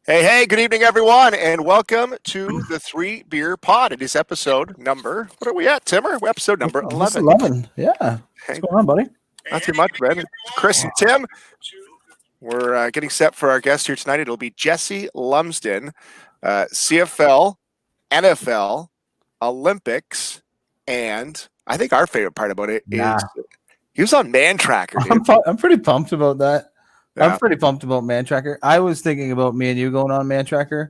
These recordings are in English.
Hey, good evening, everyone, and welcome to the 3BeerPod. It is episode number, what are we at, Timmer? We're episode number 11. 11, yeah. What's going on, buddy? Not too much, man. Chris and Tim, we're getting set for our guest here tonight. It'll be Jesse Lumsden, CFL, NFL, Olympics, and I think our favorite part about it is he was on Mantracker, dude. I'm pretty pumped about that. Yeah. I'm pretty pumped about Mantracker. I was thinking about me and you going on Mantracker.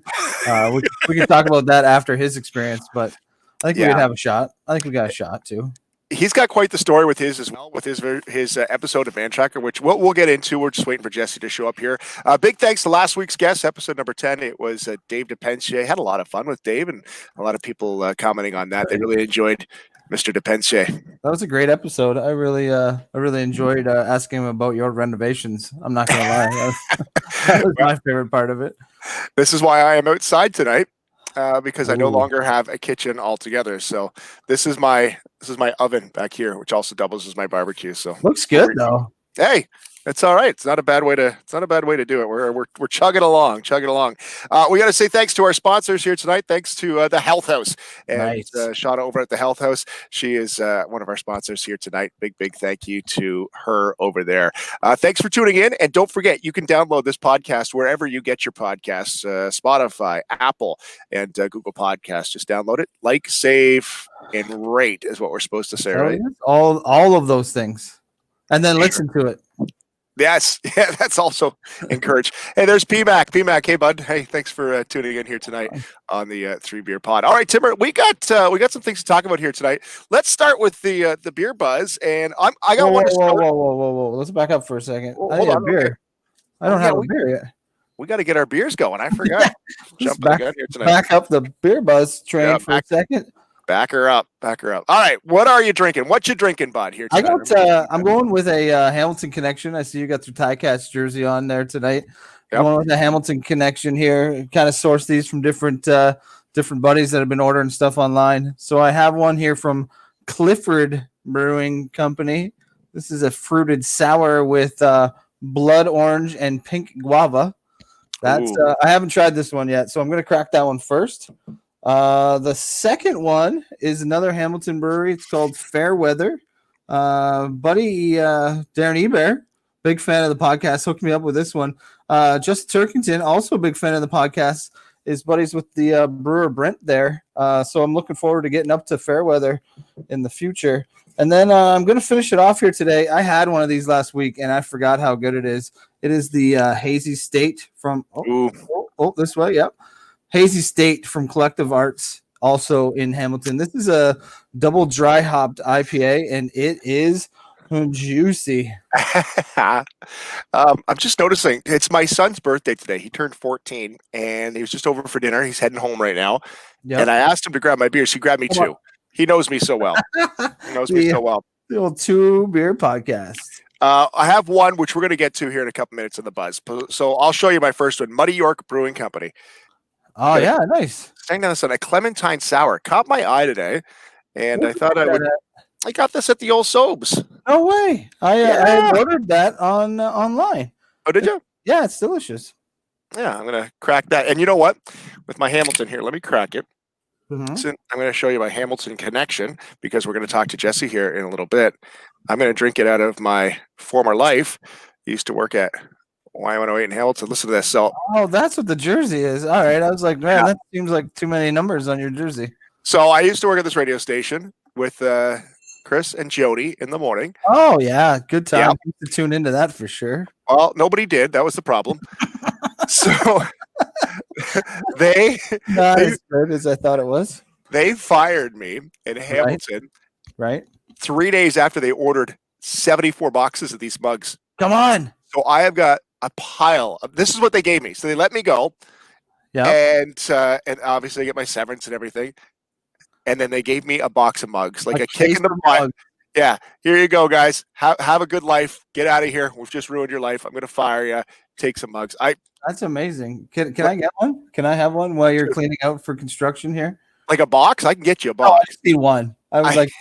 We can talk about that after his experience, but I think we could have a shot. I think we got a shot too. He's got quite the story with his as well, with his episode of Mantracker, which we'll get into. We're just waiting for Jesse to show up here. Big thanks to last week's guest, episode number 10. It was Dave DePensier. Had a lot of fun with Dave, and a lot of people commenting on that. They really enjoyed Mr. DePensier. That was a great episode. I really enjoyed asking him about your renovations. I'm not gonna lie, that was my favorite part of it. This is why I am outside tonight. Because I no longer have a kitchen altogether. So this is my oven back here, which also doubles as my barbecue. So looks good though. Hey, it's all right. It's not a bad way to do it. We're chugging along. We got to say thanks to our sponsors here tonight. Thanks to the Health House and Nice. Shauna over at the Health House. She is one of our sponsors here tonight. Big thank you to her over there. Thanks for tuning in, and don't forget you can download this podcast wherever you get your podcasts: Spotify, Apple, and Google Podcasts. Just download it, like, save, and rate is what we're supposed to say, right? All of those things, and then listen to it. Yes, yeah, that's also encouraged. Hey, there's PMAC. PMAC, hey bud. Hey, thanks for tuning in here tonight on the 3BeerPod. All right, Timmer, we got some things to talk about here tonight. Let's start with the beer buzz, and I got one. Whoa! Let's back up for a second. I need a beer. Okay. I don't have a beer yet. We got to get our beers going. I forgot. Jump back here tonight. Back up the beer buzz train for a second. Back her up. All right, what are you drinking? What you drinking, bud? Here tonight? I'm going with a Hamilton connection. I see you got your Ticats jersey on there tonight. Yep. Going with a Hamilton connection here. Kind of source these from different buddies that have been ordering stuff online. So I have one here from Clifford Brewing Company. This is a fruited sour with blood orange and pink guava. That's I haven't tried this one yet, so I'm going to crack that one first. The second one is another Hamilton brewery. It's called Fairweather. Buddy Darren Ebert, big fan of the podcast, hooked me up with this one. Justin Turkington, also a big fan of the podcast, is buddies with the brewer Brent there. So I'm looking forward to getting up to Fairweather in the future. And then I'm going to finish it off here today. I had one of these last week, and I forgot how good it is. It is the Hazy State from this way. Yep. Hazy State from Collective Arts, also in Hamilton. This is a double dry hopped IPA, and it is juicy. I'm just noticing it's my son's birthday today. He turned 14, and he was just over for dinner. He's heading home right now. Yep. And I asked him to grab my beers. He grabbed me two. He knows me so well. The old 2Beer podcast. I have one, which we're going to get to here in a couple minutes in the buzz. So I'll show you my first one, Muddy York Brewing Company. Oh, yeah, nice. Saying this on a Clementine Sour. Caught my eye today, and I thought I got this at the old Sobes. No way. I ordered that online. Oh, did you? Yeah, it's delicious. Yeah, I'm going to crack that. And you know what? With my Hamilton here, let me crack it. Mm-hmm. So I'm going to show you my Hamilton connection because we're going to talk to Jesse here in a little bit. I'm going to drink it out of my former life. I used to work at Y108 in Hamilton. Listen to this. So, that's what the jersey is. All right. I was like, man, that seems like too many numbers on your jersey. So I used to work at this radio station with Chris and Jody in the morning. Oh, yeah. Good time. Yeah. You to tune into that for sure. Well, nobody did. That was the problem. So not as good as I thought it was. They fired me in Hamilton. Right. 3 days after they ordered 74 boxes of these mugs. Come on. So I have got a pile of, this is what they gave me. So they let me go. Yeah. And obviously I get my severance and everything. And then they gave me a box of mugs, like a kick in the butt. Yeah. Here you go, guys. Have a good life. Get out of here. We've just ruined your life. I'm going to fire you. Take some mugs. That's amazing. Can I get one? Can I have one while you're cleaning out for construction here? Like a box? I can get you a box. I see one. I was like,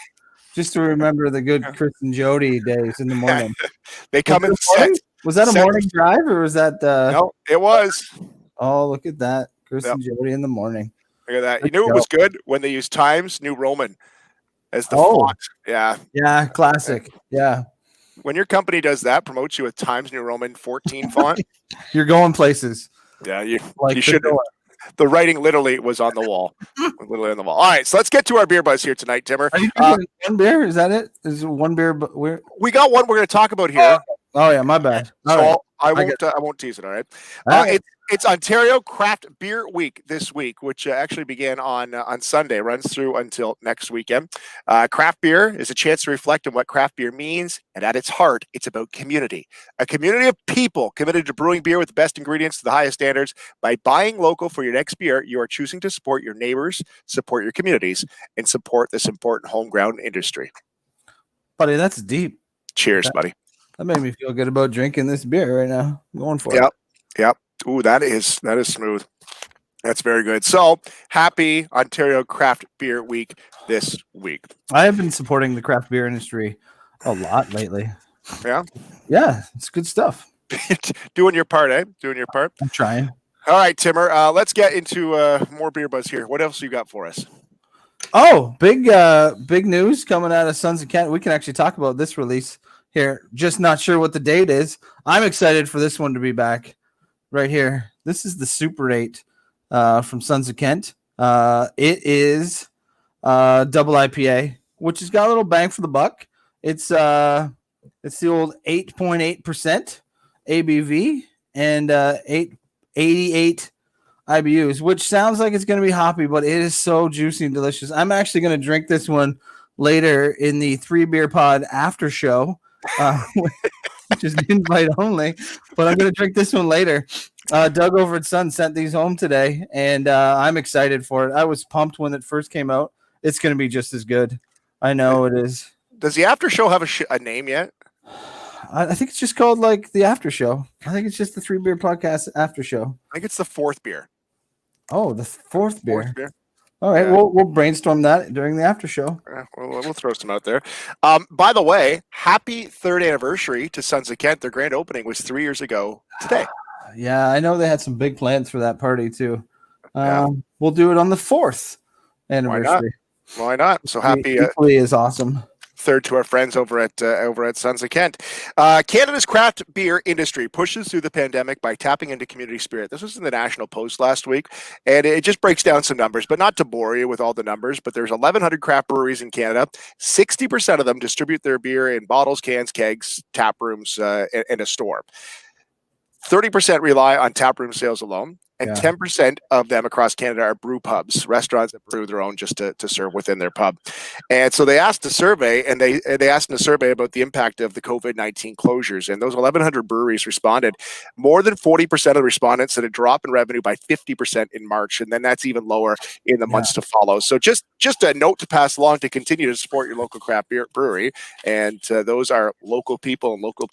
just to remember the good Chris and Jody days in the morning. They come in sets. Was that a morning drive or was that? No, it was. Oh, look at that. Chris Yep. and Jody in the morning. Look at that. You Let's knew it go. was good when they used Times New Roman as the Oh, font. Yeah. yeah, classic. Yeah. When your company does that, promotes you with Times New Roman 14 font. You're going places. Yeah, you Like should. The writing literally was on the wall. Literally on the wall. All right, so let's get to our beer buzz here tonight, Timmer. Are you drinking one beer? Is that it? Is it one beer? But we got one we're going to talk about here. Oh yeah, my bad. So I won't tease it. All right. It's Ontario Craft Beer Week this week, which actually began on Sunday, runs through until next weekend. Craft beer is a chance to reflect on what craft beer means, and at its heart, it's about community. A community of people committed to brewing beer with the best ingredients to the highest standards. By buying local for your next beer, you are choosing to support your neighbors, support your communities, and support this important homegrown industry. Buddy, that's deep. Cheers, buddy. That made me feel good about drinking this beer right now. I'm going for it. Yep. Ooh, that is smooth. That's very good. So happy Ontario Craft Beer Week this week. I have been supporting the craft beer industry a lot lately. Yeah? Yeah, it's good stuff. Doing your part, eh? Doing your part. I'm trying. All right, Timmer. Let's get into more beer buzz here. What else you got for us? Oh, big news coming out of Sons of Kent. We can actually talk about this release here. Just not sure what the date is. I'm excited for this one to be back. Right here. This is the Super 8 from Sons of Kent. It is double IPA, which has got a little bang for the buck. It's the old 8.8% ABV and 88 IBUs, which sounds like it's going to be hoppy, but it is so juicy and delicious. I'm actually going to drink this one later in the 3BeerPod after show. Which is invite only, but I'm going to drink this one later. Doug over at Sun sent these home today, and I'm excited for it. I was pumped when it first came out. It's going to be just as good. I know it is. Does the after show have a name yet? I think it's just called like the after show. I think it's just the 3 Beer Podcast after show. I think it's the fourth beer. Oh, the fourth beer. Fourth beer. All right, we'll brainstorm that during the after show. We'll throw some out there. By the way, happy third anniversary to Sons of Kent. Their grand opening was 3 years ago today. Yeah, I know they had some big plans for that party too. We'll do it on the 4th anniversary. Why not? So happy. Equally is awesome. Third to our friends over at Sons of Kent. Canada's craft beer industry pushes through the pandemic by tapping into community spirit. This was in the National Post last week, and it just breaks down some numbers, but not to bore you with all the numbers, but there's 1,100 craft breweries in Canada. 60% of them distribute their beer in bottles, cans, kegs, tap rooms, and a store. 30% rely on taproom sales alone. And 10% of them across Canada are brew pubs, restaurants that brew their own just to serve within their pub. And so they asked a survey, and they asked in a survey about the impact of the COVID-19 closures. And those 1,100 breweries responded. More than 40% of the respondents said a drop in revenue by 50% in March, and then that's even lower in the months to follow. So just a note to pass along to continue to support your local craft beer brewery. And those are local people and local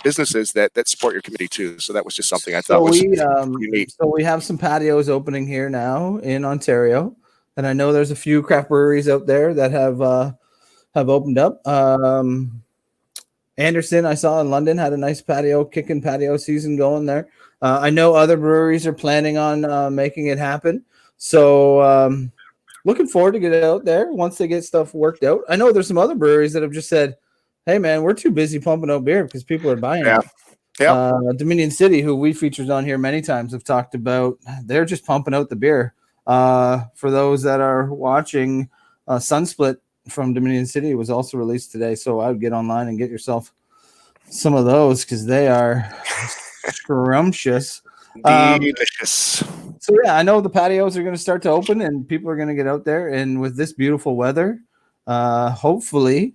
businesses that support your community too. So that was just something I thought was unique. So we have some patios opening here now in Ontario, and I know there's a few craft breweries out there that have opened up. Anderson, I saw in London, had a nice kicking patio season going there. I know other breweries are planning on making it happen. So looking forward to get out there once they get stuff worked out. I know there's some other breweries that have just said, hey, man, we're too busy pumping out beer because people are buying it. Yep. Dominion City, who we featured on here many times, have talked about they're just pumping out the beer. For those that are watching, Sunsplit from Dominion City was also released today, so I would get online and get yourself some of those because they are scrumptious. Delicious. So yeah, I know the patios are going to start to open and people are going to get out there, and with this beautiful weather, hopefully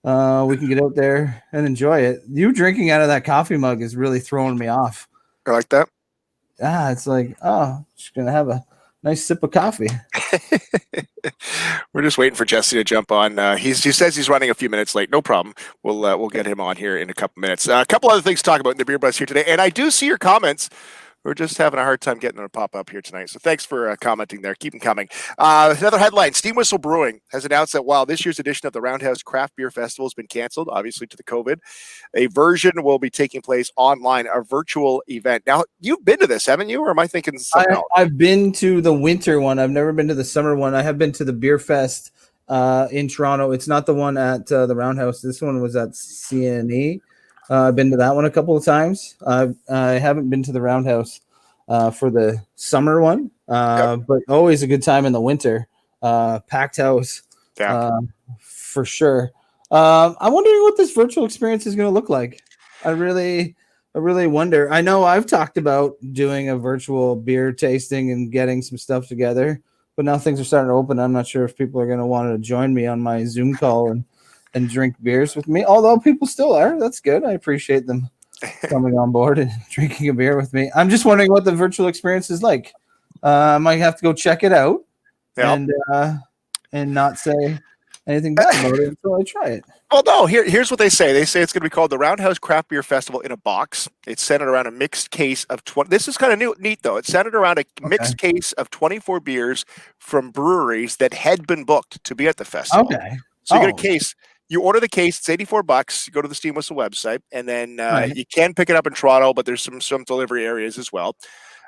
we can get out there and enjoy it. You drinking out of that coffee mug is really throwing me off. I like that. It's like, just gonna have a nice sip of coffee. We're just waiting for Jesse to jump on. He says he's running a few minutes late. No problem. We'll get him on here in a couple minutes. A couple other things to talk about in the beer buzz here today, and I do see your comments We're just having a hard time getting them to pop up here tonight. So thanks for commenting there. Keep them coming. Another headline, Steam Whistle Brewing has announced that while this year's edition of the Roundhouse Craft Beer Festival has been canceled, obviously to the COVID, a version will be taking place online, a virtual event. Now, you've been to this, haven't you? Or am I thinking something else? I've been to the winter one. I've never been to the summer one. I have been to the Beer Fest in Toronto. It's not the one at the Roundhouse. This one was at CNE. I've been to that one a couple of times. I haven't been to the Roundhouse for the summer one, but always a good time in the winter. Packed house, for sure. I'm wondering what this virtual experience is going to look like. I really wonder. I know I've talked about doing a virtual beer tasting and getting some stuff together, but now things are starting to open. I'm not sure if people are going to want to join me on my Zoom call and drink beers with me, although people still are. That's good. I appreciate them coming on board and drinking a beer with me. I'm just wondering what the virtual experience is like. I might have to go check it out and not say anything bad about it until I try it. Well, no, here's what they say. They say it's going to be called the Roundhouse Craft Beer Festival in a box. It's centered around a mixed case of 20. This is kind of neat, though. It's centered around a mixed case of 24 beers from breweries that had been booked to be at the festival. Okay. So you get a case. You order the case, it's $84. You go to the Steam Whistle website, and then you can pick it up in Toronto, but there's some delivery areas as well.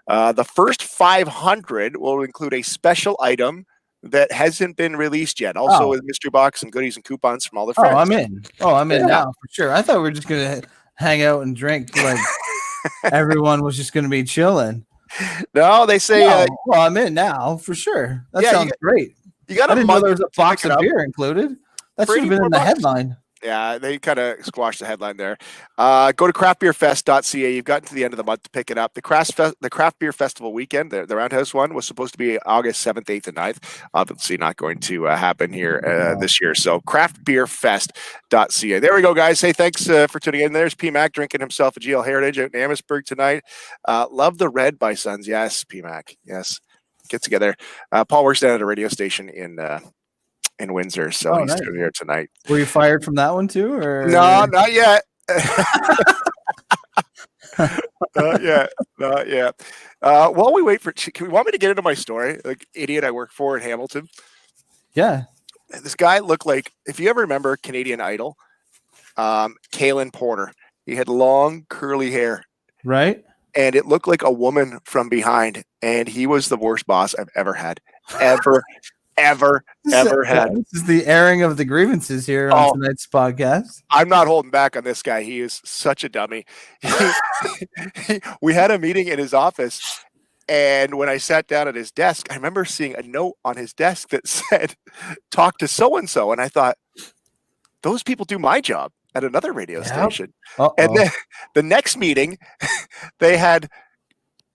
The first 500 will include a special item that hasn't been released yet. Also with mystery box and goodies and coupons from all the friends. I'm in now for sure. I thought we were just going to hang out and drink like everyone was just going to be chilling. No, they say... I'm in now for sure. That sounds great. You got I didn't know there was a box of beer included. That should have been in the headline. Yeah, they kind of squashed the headline there. Go to craftbeerfest.ca. You've gotten to the end of the month to pick it up. The Craft Beer Festival weekend, the Roundhouse one, was supposed to be August 7th, 8th, and 9th. Obviously not going to happen here this year. So craftbeerfest.ca. There we go, guys. Hey, thanks for tuning in. There's P-Mac drinking himself a GL Heritage out in Amherstburg tonight. Love the Red by Sons. Yes, P-Mac. Yes. Get together. Paul works down at a radio station in Windsor, so he's here tonight. Were you fired from that one too, or no? Not yet. Not yet. While we wait for, can we want me to get into my story? Like idiot I work for in Hamilton. Yeah, this guy looked like, if you ever remember Canadian Idol, Kalen Porter. He had long curly hair, right? And it looked like a woman from behind. And he was the worst boss I've ever had, ever had. This is the airing of the grievances here on tonight's podcast. I'm not holding back on this guy. He is such a dummy. We had a meeting in his office, and when I sat down at his desk, I remember seeing a note on his desk that said, "Talk to so-and-so." And I thought, those people do my job at another radio station. And then the next meeting, they had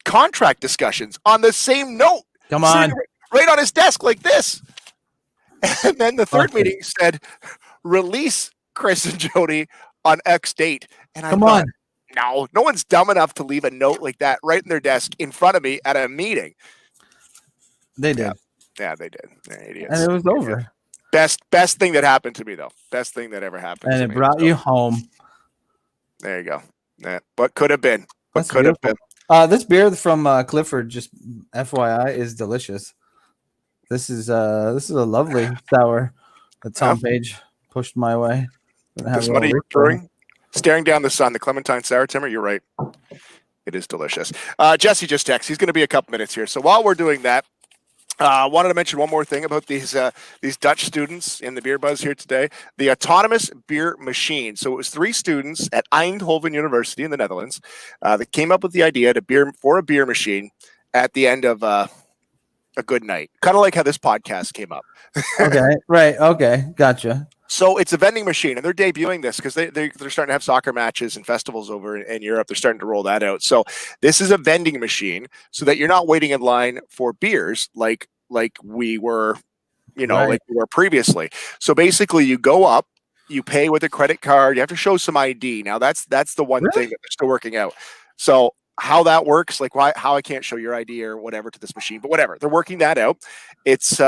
contract discussions on the same note. Come on. Right on his desk like this. And then the third meeting said, release Chris and Jody on X date. And I thought, no one's dumb enough to leave a note like that right in their desk in front of me at a meeting. They did. Yeah, they did. They're idiots. And it was over. Best thing that happened to me, though. Best thing that ever happened to me. And it brought you home. There you go. Yeah. What could have been. What could have been. This beer from Clifford, just FYI, is delicious. This is a lovely sour that Tom Page pushed my way. This money you're brewing, staring down the sun, the Clementine Sour Timber. You're right. It is delicious. Jesse just texted. He's going to be a couple minutes here. So while we're doing that, wanted to mention one more thing about these Dutch students in the Beer Buzz here today. The autonomous beer machine. So it was 3 students at Eindhoven University in the Netherlands that came up with the idea for a beer machine at the end of a good night. Kind of like how this podcast came up. Okay, right. Okay, gotcha. So it's a vending machine, and they're debuting this because they're starting to have soccer matches and festivals over in Europe. They're starting to roll that out. So this is a vending machine so that you're not waiting in line for beers like we were, like we were previously. So basically you go up, you pay with a credit card. You have to show some ID. Now that's the one thing that they're still working out. So how that works, like how I can't show your ID or whatever to this machine, but whatever, they're working that out. It's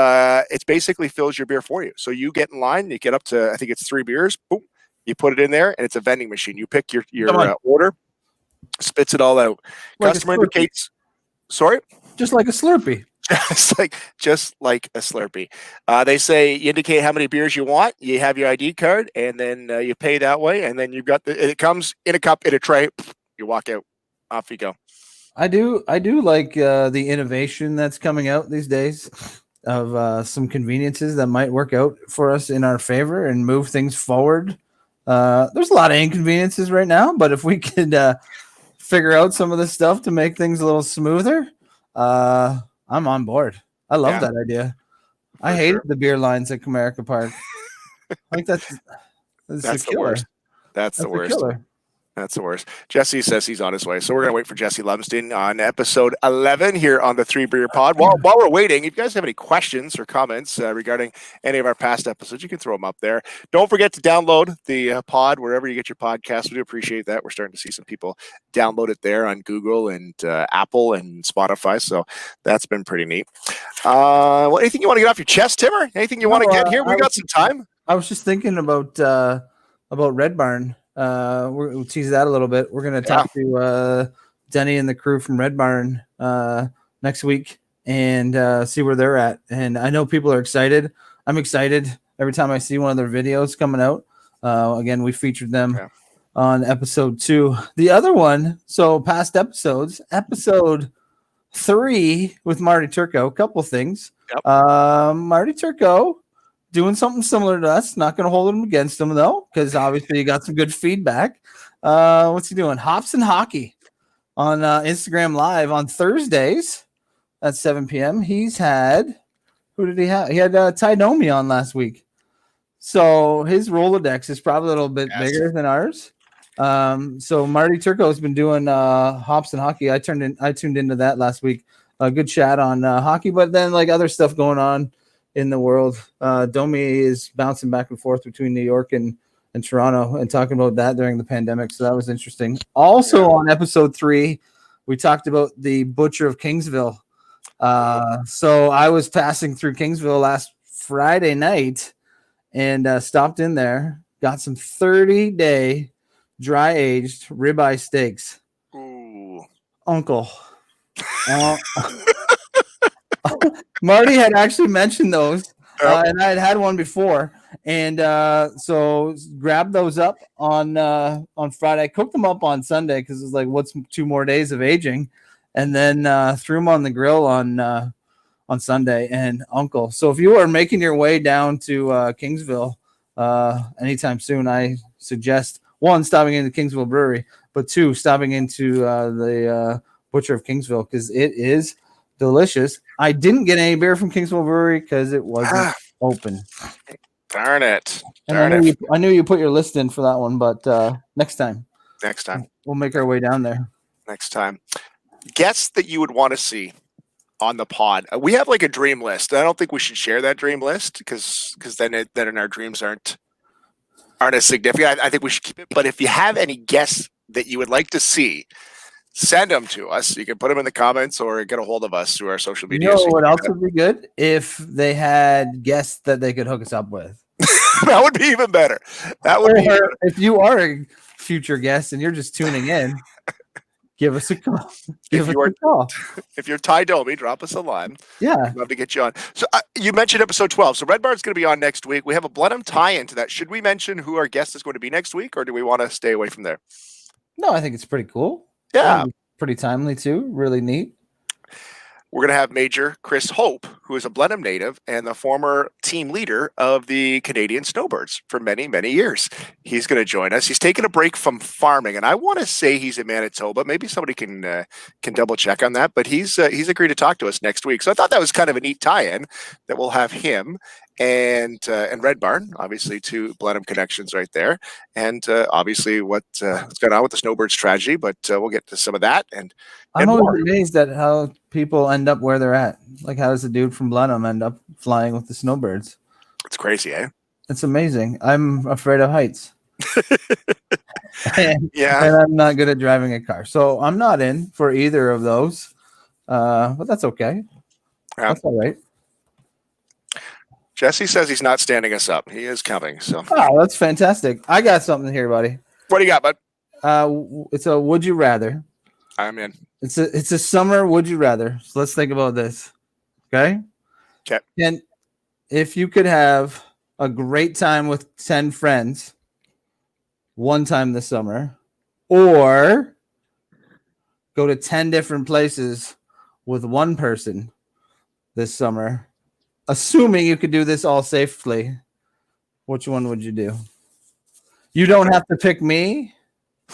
basically fills your beer for you. So you get in line, you get up to, I think it's 3 beers, boom, you put it in there, and it's a vending machine. You pick your order. Spits it all out. Like Customer indicates. Sorry. Just like a Slurpee. just like a Slurpee. They say you indicate how many beers you want. You have your ID card, and then you pay that way, and then you've got it comes in a cup in a tray. You walk out, off you go. I do like the innovation that's coming out these days of some conveniences that might work out for us in our favor and move things forward. There's a lot of inconveniences right now, but if we could figure out some of this stuff to make things a little smoother, I'm on board. I love that idea. I hated the beer lines at Comerica Park. I think that's the worst. That's the worst. Killer. That's the worst. Jesse says he's on his way. So we're going to wait for Jesse Lumsden on episode 11 here on the 3BeerPod. While we're waiting, if you guys have any questions or comments regarding any of our past episodes, you can throw them up there. Don't forget to download the pod wherever you get your podcasts. We do appreciate that. We're starting to see some people download it there on Google and Apple and Spotify. So that's been pretty neat. Well, anything you want to get off your chest, Timmer? Anything you want to get here? We got some time. I was just thinking about Red Barn. We'll tease that a little bit. We're going to talk to Denny and the crew from Red Barn next week and see where they're at. And I know people are excited. I'm excited every time I see one of their videos coming out. Again, we featured them on episode 2. The other one, so past episodes, episode 3 with Marty Turco, a couple things. Marty Turco doing something similar to us. Not going to hold him against him, though, because obviously you got some good feedback. What's he doing? Hops and Hockey on Instagram Live on Thursdays at 7 p.m. He's had – who did he have? He had Ty Domi on last week. So his Rolodex is probably a little bit bigger than ours. So Marty Turco has been doing Hops and Hockey. I tuned into that last week. A good chat on hockey, but then like other stuff going on in the world. Domi is bouncing back and forth between New York and Toronto and talking about that during the pandemic. So that was interesting. Also on episode 3, we talked about the Butcher of Kingsville. So I was passing through Kingsville last Friday night and stopped in there, got some 30-day dry aged ribeye steaks. Ooh. Uncle. Marty had actually mentioned those, and I had one before, and so grabbed those up on Friday. I cooked them up on Sunday because it was like, what's 2 more days of aging, and then threw them on the grill on Sunday. And Uncle. So if you are making your way down to Kingsville anytime soon, I suggest 1, stopping into Kingsville Brewery, but 2, stopping into the Butcher of Kingsville because it is delicious. I didn't get any beer from Kingsville Brewery because it wasn't open. Darn it. I knew you put your list in for that one, but next time. We'll make our way down there. Next time. Guests that you would want to see on the pod. We have like a dream list. I don't think we should share that dream list because then our dreams aren't as significant. I think we should keep it. But if you have any guests that you would like to see, send them to us. You can put them in the comments or get a hold of us through our social media. You know what else would be good? If they had guests that they could hook us up with. That would be even better. If you are a future guest and you're just tuning in, give us a call. If you're Ty Domi, drop us a line. Yeah. I'd love to get you on. So you mentioned episode 12. So Red Barn's going to be on next week. We have a Blenheim tie-in to that. Should we mention who our guest is going to be next week, or do we want to stay away from there? No, I think it's pretty cool. Yeah. Pretty timely too. Really neat. We're going to have Major Chris Hope, who is a Blenheim native and the former team leader of the Canadian Snowbirds for many, many years. He's going to join us. He's taken a break from farming, and I want to say he's in Manitoba. Maybe somebody can double check on that, but he's agreed to talk to us next week. So I thought that was kind of a neat tie-in that we'll have him and Red Barn, obviously 2 Blenheim connections right there, and obviously what's going on with the Snowbirds tragedy. But we'll get to some of that. And I'm always amazed at how people end up where they're at. Like, how does a dude from Blenheim end up flying with the Snowbirds? It's crazy, eh? It's amazing. I'm afraid of heights. and Yeah, I'm not good at driving a car, so I'm not in for either of those. But that's okay. Yeah. That's all right. Jesse says he's not standing us up. He is coming. So that's fantastic. I got something here, buddy. What do you got, bud? It's a would you rather. I'm in. It's a summer would you rather. So let's think about this. Okay. Okay. And if you could have a great time with 10 friends one time this summer, or go to 10 different places with one person this summer, assuming you could do this all safely, which one would you do? You don't have to pick me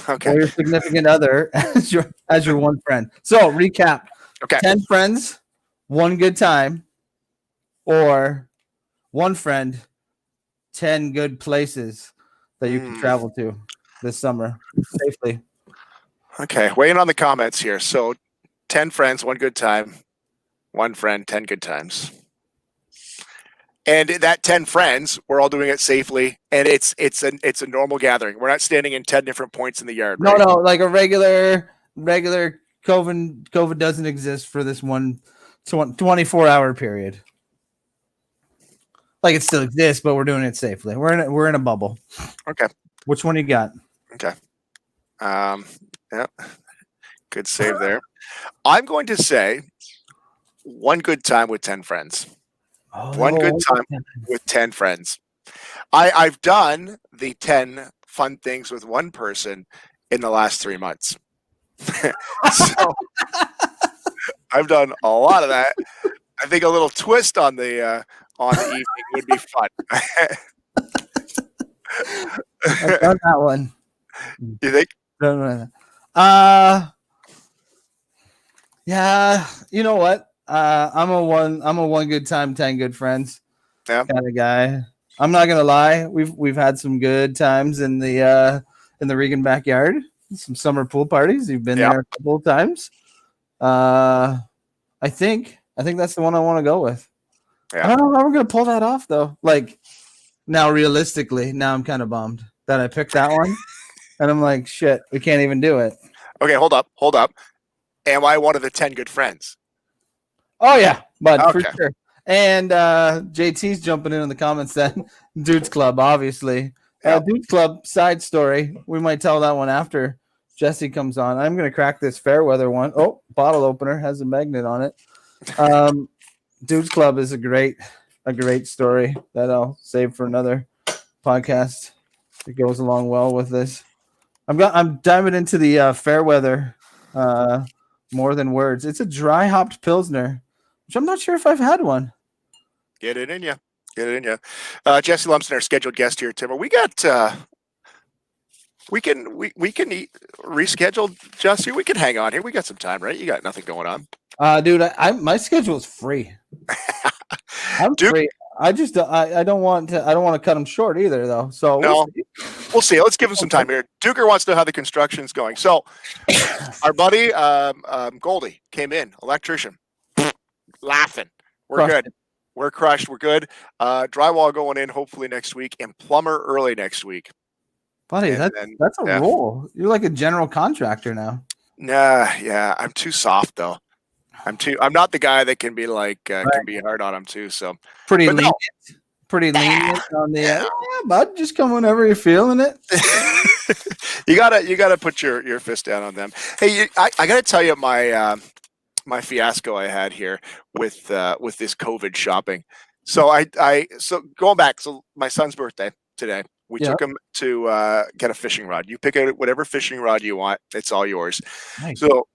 Okay. or your significant other as your one friend. So recap. Okay. 10 friends, one good time, or one friend, 10 good places that you can travel to this summer safely. Okay. Weigh in on the comments here. So 10 friends, one good time. One friend, 10 good times. And that 10 friends, we're all doing it safely, and it's a normal gathering. We're not standing in 10 different points in the yard. Right? No, like a regular COVID doesn't exist for this 24-hour period. Like it still exists, but we're doing it safely. We're in a bubble. Okay. Which one you got? Okay. Yeah. Good save there. I'm going to say one good time with 10 friends. One good time with 10 friends. I've done the 10 fun things with one person in the last 3 months. So I've done a lot of that. I think a little twist on the evening would be fun. I've done that one. You think? Yeah, you know what? I'm a one good time, 10 good friends kind of guy. I'm not gonna lie. We've had some good times in the Regan backyard. Some summer pool parties. You've been there a couple of times. I think that's the one I want to go with. Yeah. I don't know how we're gonna pull that off though. Like now, realistically, now I'm kind of bummed that I picked that one, and I'm like, shit, we can't even do it. Okay, hold up. Am I one of the 10 good friends? Oh yeah, but for sure. And JT's jumping in the comments then. Dudes Club, obviously. Dudes Club side story. We might tell that one after Jesse comes on. I'm gonna crack this Fairweather one. Oh, bottle opener has a magnet on it. Dudes Club is a great story that I'll save for another podcast. It goes along well with this. I'm diving into the Fairweather more than words. It's a dry hopped pilsner, which I'm not sure if I've had one. Get it in you. Jesse Lumpson, our scheduled guest here, Timmer. We got we can reschedule, Jesse. We can hang on here. We got some time, right? You got nothing going on. Dude, my schedule is free. I'm free. I just I don't want to cut him short either, though. So no, we'll see. Let's give him some time here. Duker wants to know how the construction's going. So our buddy Goldie came in, electrician, laughing. We're good. We're crushed. We're good. Drywall going in hopefully next week, and plumber early next week. Buddy, that's a role. You're like a general contractor now. Nah, yeah. I'm too soft though. I'm not the guy that can be like can be hard on him too. So pretty lenient on the bud. Just come whenever you're feeling it. You gotta put your fist down on them. Hey, I gotta tell you my my fiasco I had here with this COVID shopping. So so going back. So my son's birthday today. We took him to get a fishing rod. You pick out whatever fishing rod you want. It's all yours. Nice. So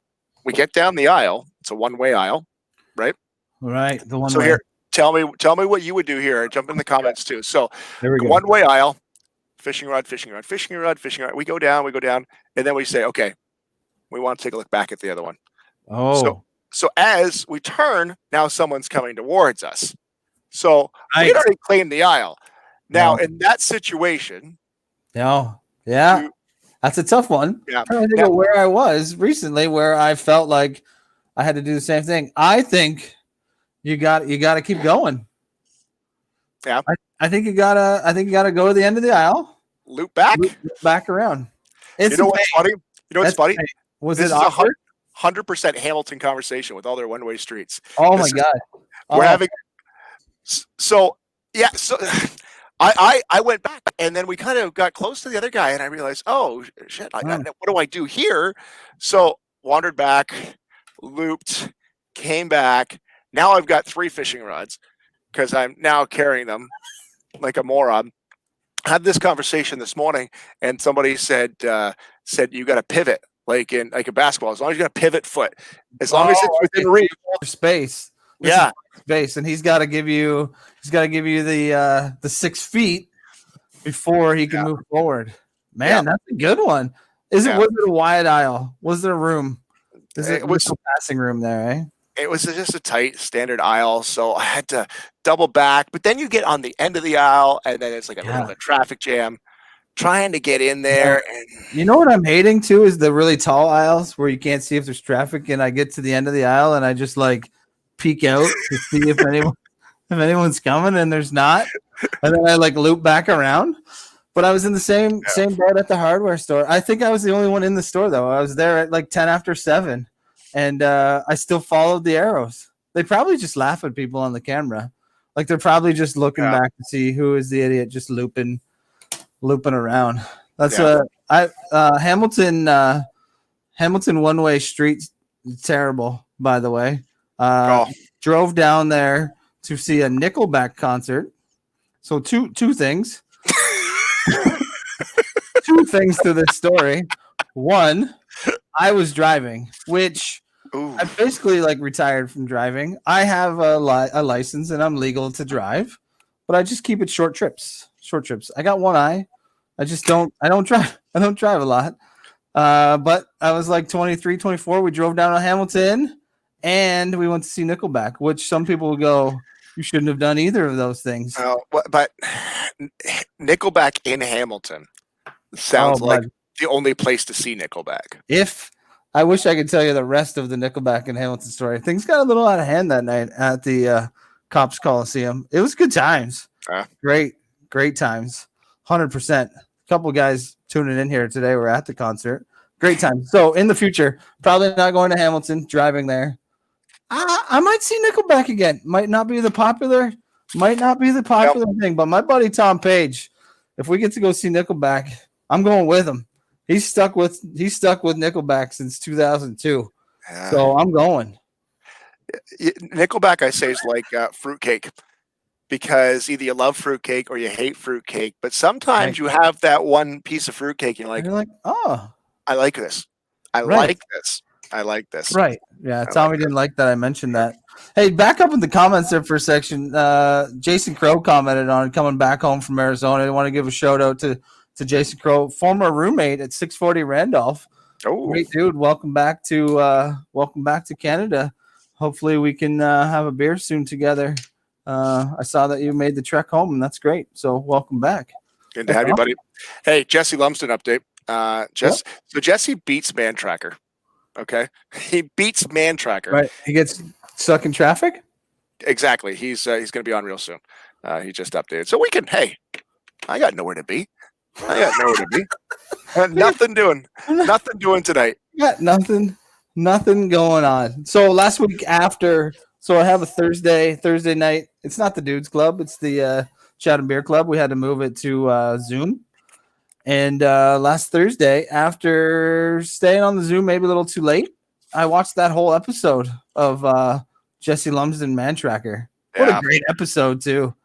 we get down the aisle. It's a one-way aisle, right? Right. The one. So here, tell me what you would do here. Jump in the comments too. So the one-way aisle, fishing rod. We go down, and then we say, okay, we want to take a look back at the other one. Oh. So as we turn, now someone's coming towards us. So we had already claimed the aisle. Now in that situation, that's a tough one. Yeah. I'm trying to think of where I was recently, where I felt like I had to do the same thing. I think you got to keep going. Yeah. I think you gotta go to the end of the aisle. Loop back around. You know what's funny? Was this it awkward? 100% Hamilton conversation with all their one-way streets. Oh my God. We're having so I went back, and then we kind of got close to the other guy, and I realized, oh shit, what do I do here? So wandered back, looped, came back. Now I've got 3 fishing rods because I'm now carrying them like a moron. I had this conversation this morning, and somebody said you got to pivot like in like a basketball. As long as you got a pivot foot, as long as it's within reach. Space. Yeah, space, and he's got to give you the 6 feet before he can move forward. Man, that's a good one. Was it a wide aisle? Was there room? It was a passing room there, eh? It was just a tight standard aisle, so I had to double back. But then you get on the end of the aisle, and then it's like a little bit of traffic jam trying to get in there. Yeah. And you know what I'm hating too is the really tall aisles where you can't see if there's traffic, and I get to the end of the aisle and I just like peek out to see if anyone's coming, and there's not, and then I like loop back around. But I was in the same boat at the hardware store. I think I was the only one in the store though. I was there at like 10 after 7. And I still followed the arrows. They probably just laugh at people on the camera. Like they're probably just looking back to see who is the idiot just looping around. That's Hamilton one-way street, terrible, by the way. Drove down there to see a Nickelback concert. So two things. Two things to this story. One, I was driving, which I basically like retired from driving. I have a license and I'm legal to drive, but I just keep it short trips. I got one eye. I don't drive a lot. But I was like 23, 24. We drove down to Hamilton and we went to see Nickelback, which some people will go, you shouldn't have done either of those things. But Nickelback in Hamilton sounds like the only place to see Nickelback. I wish I could tell you the rest of the Nickelback and Hamilton story. Things got a little out of hand that night at the Cops Coliseum. It was good times. Great times. 100%. A couple of guys tuning in here today were at the concert. Great time. So in the future, probably not going to Hamilton, driving there. I might see Nickelback again. Might not be the popular thing, but my buddy Tom Page, if we get to go see Nickelback, I'm going with him. He's stuck with Nickelback since 2002. So I'm going. Nickelback, I say, is like fruitcake, because either you love fruitcake or you hate fruitcake. But sometimes you have that one piece of fruitcake, and you're like, oh, I like this. I like this. Right. Yeah. Tommy didn't like that I mentioned that. Hey, back up in the comments there for a section. Jason Crow commented on coming back home from Arizona. I want to give a shout out to Jason Crow, former roommate at 640 Randolph. Oh, great dude. Welcome back to Canada. Hopefully we can have a beer soon together. I saw that you made the trek home, and that's great. So welcome back. Good to have you, buddy. Hey, Jesse Lumsden update. So Jesse beats Mantracker. Okay, he beats Mantracker. Right, he gets stuck in traffic. Exactly. He's going to be on real soon. He just updated, so we can. Hey, I got nowhere to be. Nothing doing tonight. Got nothing going on. So last week I have a Thursday night. It's not the Dudes Club. It's the Chat and Beer Club. We had to move it to Zoom. And last Thursday, after staying on the Zoom maybe a little too late, I watched that whole episode of Jesse Lumsden Mantracker. What a great episode too.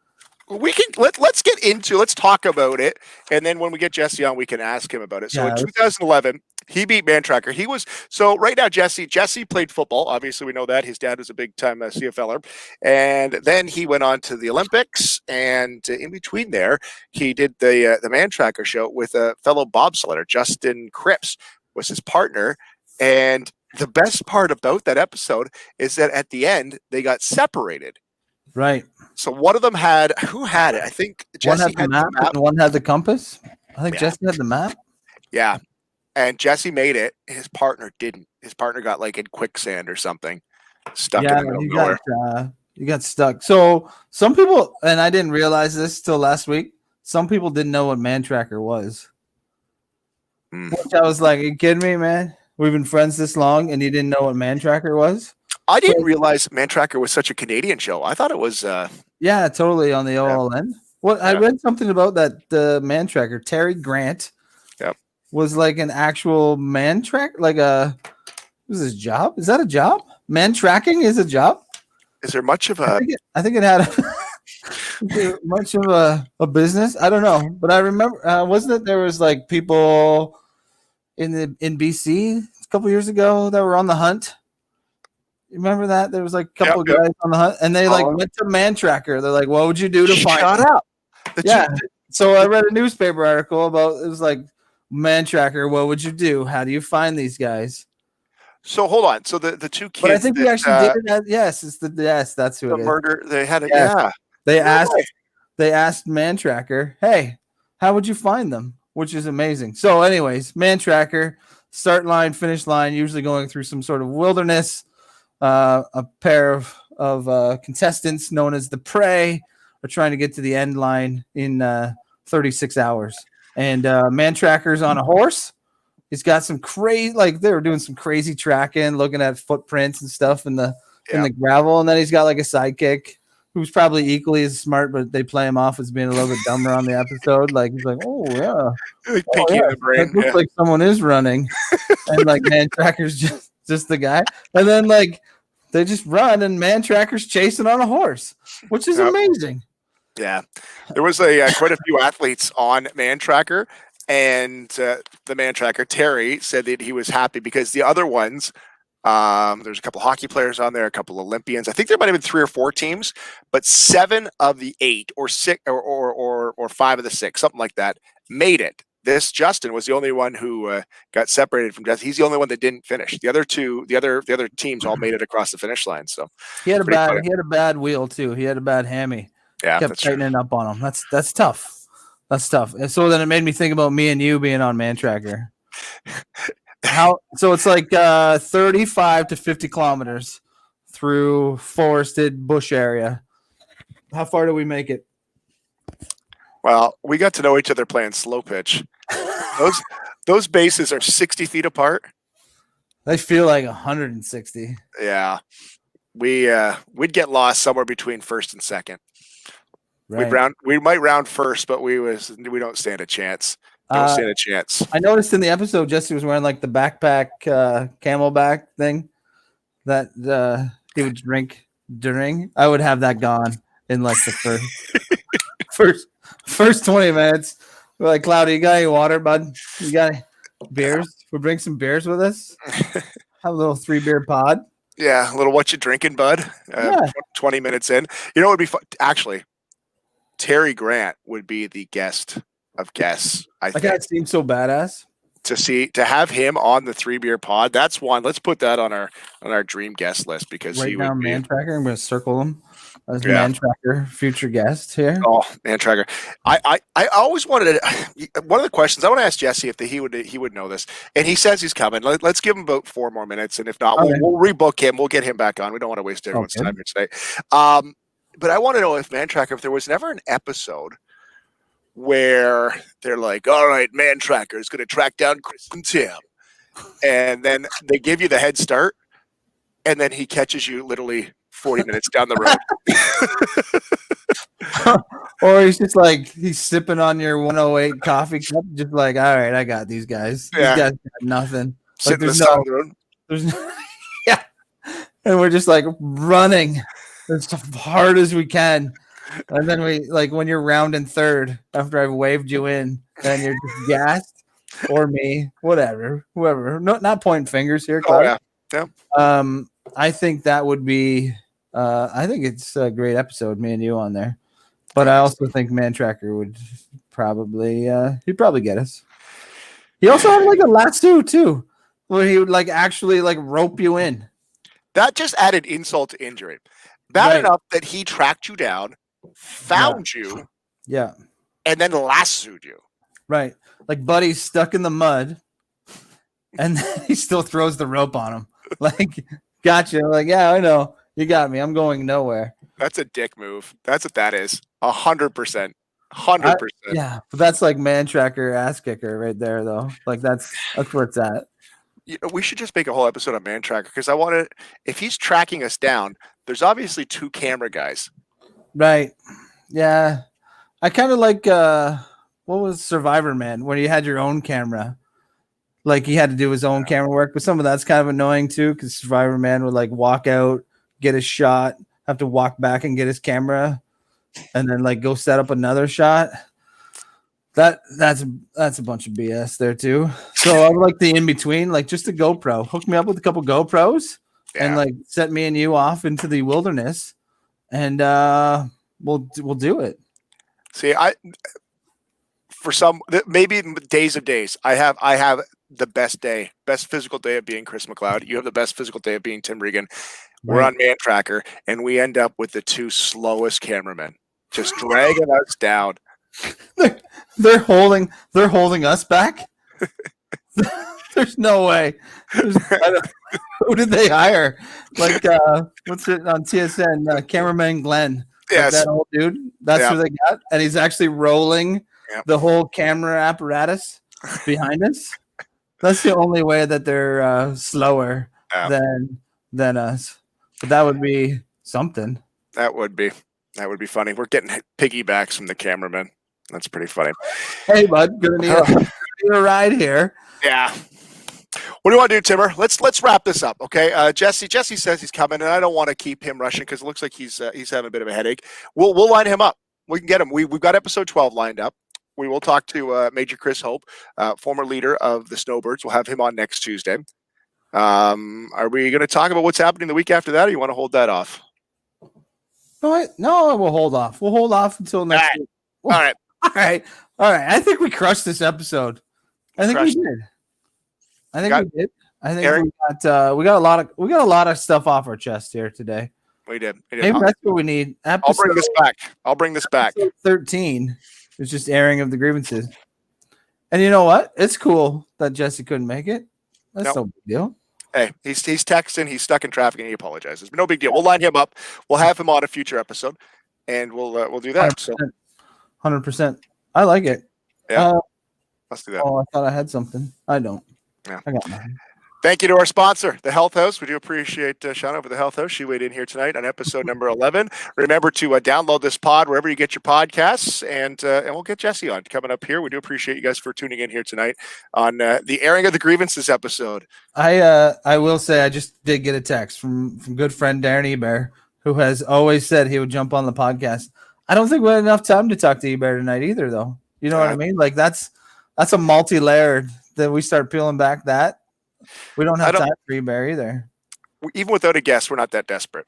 We can let's talk about it, and then when we get Jesse on, we can ask him about it. So in 2011, he beat Mantracker. So right now Jesse played football. Obviously, we know that his dad was a big time CFLer, and then he went on to the Olympics. And in between there, he did the Mantracker show with a fellow bobsledder, Justin Cripps, was his partner. And the best part about that episode is that at the end they got separated. Right. So one of them who had it? I think Jesse had the map and one had the compass. I think Jesse had the map. Yeah. And Jesse made it. His partner didn't. His partner got like in quicksand or something, stuck in the middle of nowhere. You got stuck. So some people, and I didn't realize this till last week, some people didn't know what Mantracker was. Which I was like, are you kidding me, man? We've been friends this long and you didn't know what Mantracker was? I didn't realize Mantracker was such a Canadian show. I thought it was yeah, totally on the OLN. Well, I read something about that the Mantracker, Terry Grant, was like an actual man track, like was his job? Is that a job? Man tracking is a job. Is there much of a? I think it had much of a business. I don't know, but I remember wasn't it there was like people in BC a couple years ago that were on the hunt. You remember that? There was like a couple of guys on the hunt, and they like went to Mantracker. They're like, "What would you do to find?" Shut up. So I read a newspaper article about it was like Mantracker. What would you do? How do you find these guys? So hold on. So the two kids. But I think we actually did it. Yes, that's who the it is. Murder. They had it. They asked Mantracker, "Hey, how would you find them?" Which is amazing. So, anyways, Mantracker, start line, finish line, usually going through some sort of wilderness. A pair of contestants known as the Prey are trying to get to the end line in 36 hours. And Mantracker's on a horse. He's got some crazy, like they were doing some crazy tracking, looking at footprints and stuff in the gravel. And then he's got like a sidekick who's probably equally as smart, but they play him off as being a little bit dumber on the episode. Like he's like, "Oh yeah, in the brain. It looks like someone is running," and like Mantracker's just the guy. And then like they just run, and Mantracker's chasing on a horse, which is amazing. Yeah, there was quite a few athletes on Mantracker. And the Mantracker, Terry, said that he was happy because the other ones, there's a couple hockey players on there, a couple Olympians. I think there might have been 3 or 4 teams, but 7 of the 8 or 6 or 5 of the 6, something like that, made it. This Justin was the only one who got separated from Justin. He's the only one that didn't finish. The other teams all made it across the finish line. So he had a bad wheel too. He had a bad hammy. Yeah, kept tightening up on him. That's tough. That's tough. And so then it made me think about me and you being on Mantracker. So it's like 35 to 50 kilometers through forested bush area. How far do we make it? Well, we got to know each other playing slow pitch. Those bases are 60 feet apart. They feel like 160. Yeah. We'd get lost somewhere between first and second. Right. We might round first, but we don't stand a chance. Stand a chance. I noticed in the episode Jesse was wearing like the backpack camelback thing that he would drink during. I would have that gone in like the first 20 minutes. We're like, Cloudy, you got any water, bud? You got any beers? We'll bring some beers with us. Have a little 3BeerPod. Yeah, a little what you drinking, bud? 20 minutes in. You know what would be fun? Actually, Terry Grant would be the guest of guests. I think that seems so badass to have him on the 3BeerPod. That's one. Let's put that on our dream guest list because right he now would be. Mantracker. I'm going to circle him as Mantracker future guest here. Oh, Mantracker. I always wanted to. One of the questions I want to ask Jesse if he would know this, and he says he's coming. Let's give him about 4 more minutes, and if not, we'll rebook him. We'll get him back on. We don't want to waste everyone's time here today. But I want to know if Mantracker, if there was never an episode where they're like, all right, Mantracker is going to track down Chris and Tim. And then they give you the head start, and then he catches you literally 40 minutes down the road. Or he's just like, he's sipping on your 108 coffee cup, just like, all right, I got these guys. These guys got nothing. Like, there's no, yeah. And we're just like running as hard as we can. And then we like when you're rounding third after I've waved you in, and you're just gassed, or me, whoever, not pointing fingers here. Oh, yeah. I think that would be. I think it's a great episode, me and you on there. But I also think Mantracker would probably. He'd probably get us. He also had like a lasso too, where he would like actually like rope you in. That just added insult to injury. Bad enough that he tracked you down, found you, and then lassoed you. Right. Like Buddy's stuck in the mud, and then he still throws the rope on him. Like, gotcha. Like, yeah, I know. You got me. I'm going nowhere. That's a dick move. That's what that is. 100%. 100%. Yeah, but that's like Mantracker ass kicker right there, though. Like that's where it's at. You know, we should just make a whole episode on Mantracker because I want to. If he's tracking us down, there's obviously 2 camera guys. Right. Yeah. I kind of like what was Survivor Man, where you had your own camera. Like he had to do his own camera work, but some of that's kind of annoying too, because Survivor Man would like walk out, get a shot, have to walk back and get his camera, and then like go set up another shot. That's a bunch of BS there too. So I would like the in between, like just a GoPro. Hook me up with a couple GoPros and like set me and you off into the wilderness, and we'll do it. See, for some maybe days of days, I have the best physical day of being Chris McLeod. You have the best physical day of being Tim Regan. We're on Mantracker, and we end up with the two slowest cameramen just dragging us down. They're holding us back. There's no way. Who did they hire? Like what's it on TSN? Cameraman Glenn. Yes, like that old dude. That's who they got, and he's actually rolling the whole camera apparatus behind us. That's the only way that they're slower than us. But that would be something. That would be funny. We're getting piggybacks from the cameraman. That's pretty funny. Hey, bud, gonna need a ride here. Yeah. What do you want to do, Timmer? Let's wrap this up, okay? Jesse says he's coming, and I don't want to keep him rushing because it looks like he's having a bit of a headache. We'll line him up. We can get him. We've got episode 12 lined up. We will talk to Major Chris Hope, former leader of the Snowbirds. We'll have him on next Tuesday. Are we going to talk about what's happening the week after that, or you want to hold that off? No, we'll hold off. We'll hold off until next week. All right. I think we crushed this episode. I think we did. I think we got a lot of stuff off our chest here today. We did. Maybe that's what we need. I'll bring this back. 13 is just airing of the grievances. And you know what? It's cool that Jesse couldn't make it. That's no big deal. Hey, he's texting. He's stuck in traffic, and he apologizes. But no big deal. We'll line him up. We'll have him on a future episode, and we'll do that. 100%. I like it. Yeah. Let's do that. Oh, I thought I had something. I don't. Yeah. I got nothing. Thank you to our sponsor, the Health House. We do appreciate Sean over the Health House. She weighed in here tonight on episode number 11. Remember to download this pod wherever you get your podcasts, and we'll get Jesse on coming up here. We do appreciate you guys for tuning in here tonight on the airing of the grievances episode. I will say I just did get a text from good friend Darren Ebert, who has always said he would jump on the podcast. I don't think we had enough time to talk to Ebert tonight either, though. You know what I mean? Like that's a multi-layered that we start peeling back that. We don't have time for Ebert either. Even without a guest, we're not that desperate.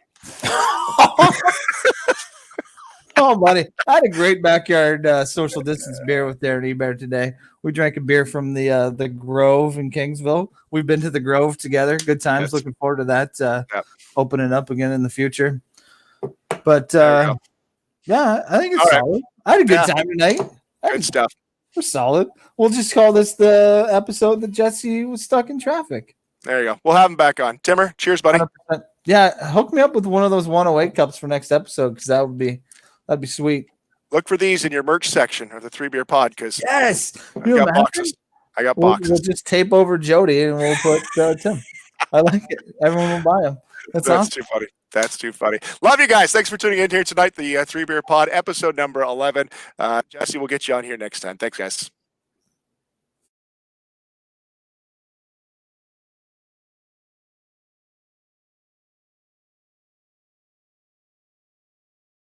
Oh, buddy. I had a great backyard social distance beer with Darren Ebert today. We drank a beer from the Grove in Kingsville. We've been to the Grove together. Good times. Yes. Looking forward to that opening up again in the future. But yeah, I think it's solid. I had a good time tonight. Good stuff. We're solid. We'll just call this the episode that Jesse was stuck in traffic. There you go. We'll have him back on. Timmer, cheers, buddy. 100%. Yeah, hook me up with one of those 108 cups for next episode because that'd be sweet. Look for these in your merch section of the 3BeerPod because yes, I got boxes. We'll just tape over Jody and we'll put Tim. I like it. Everyone will buy them. That's awesome. Too funny. That's too funny. Love you guys. Thanks for tuning in here tonight. The 3BeerPod episode number 11. Jesse, we'll get you on here next time. Thanks, guys.